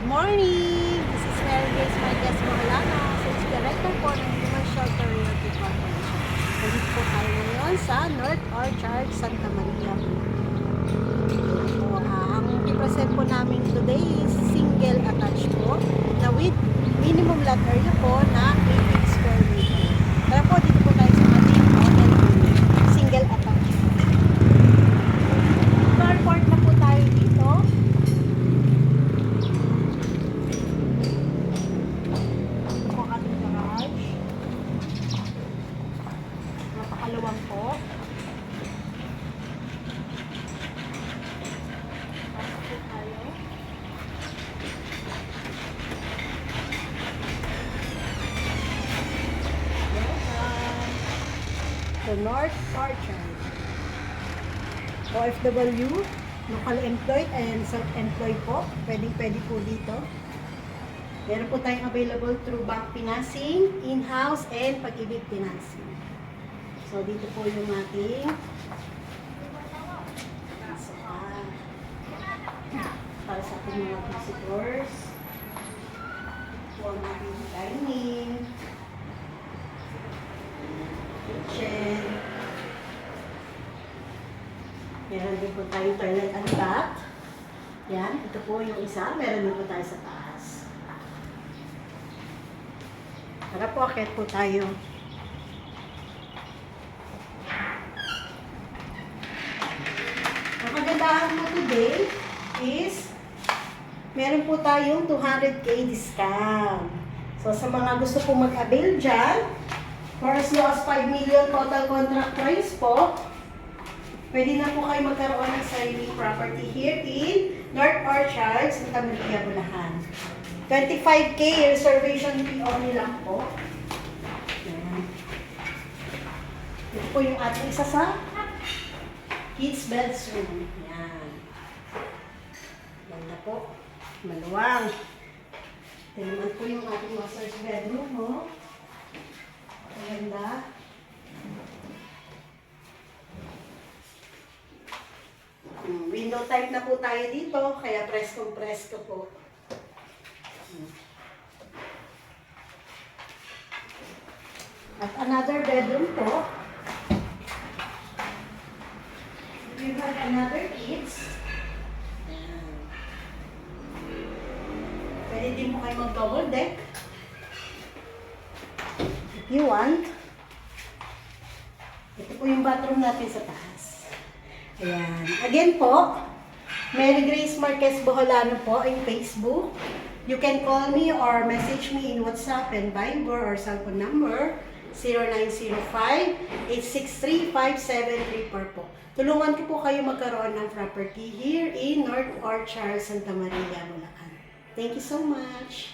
morning! This is Mary Grace Marquez Mahalana. So, it's director po ng Human Shelter Realty Corporation. Nandito po tayo ngayon sa North Orchard, Santa Maria. So, ang i-present po namin today is single attached po na with minimum lot area po na 80 square meter. Tara po, dito po tayo sa ating hotel unit. Single attached po. Carport na po tayo dito. Napakaluwang po. Pasok po tayo. Welcome to North Orchard. OFW, local employed and self-employed po. Pwede po dito. Meron po tayong available through bank financing, in-house, and pag-ibig financing. So, dito po yung ating para sa ating mga visitors. Ito ang ating dining, kitchen. Meron din po tayong toilet and bath. Yan, ito po yung isa. Meron din po tayo sa taas. Tara po, akit po tayo. Ang kagandahan mo today is meron po tayong 200k discount. So, sa mga gusto po mag-avail dyan, for as low as 5 million total contract price po, pwede na po kayo magkaroon ng sariling property here in North Orchard, Santa Maria, Bulacan. 25k reservation fee only lang po. Yan. Ito po yung ating isa sa kids bedroom. Yan. Ganda po. Maluwang. Ito naman po yung ating master's bedroom mo. Ganda. Window type na po tayo dito, kaya presko po. At another bedroom po. We have another kids. Pwede din po kayo mag-double deck. If you want. Ito po yung bathroom natin sa taas. Ayan. Again po, Mary Grace Marquez Boholano po in Facebook. You can call me or message me in WhatsApp and Viber or cellphone number 0905-863-5734 po. Tulungan ko po kayo magkaroon ng property here in North Orchard, Santa Maria, Bulacan. Thank you so much.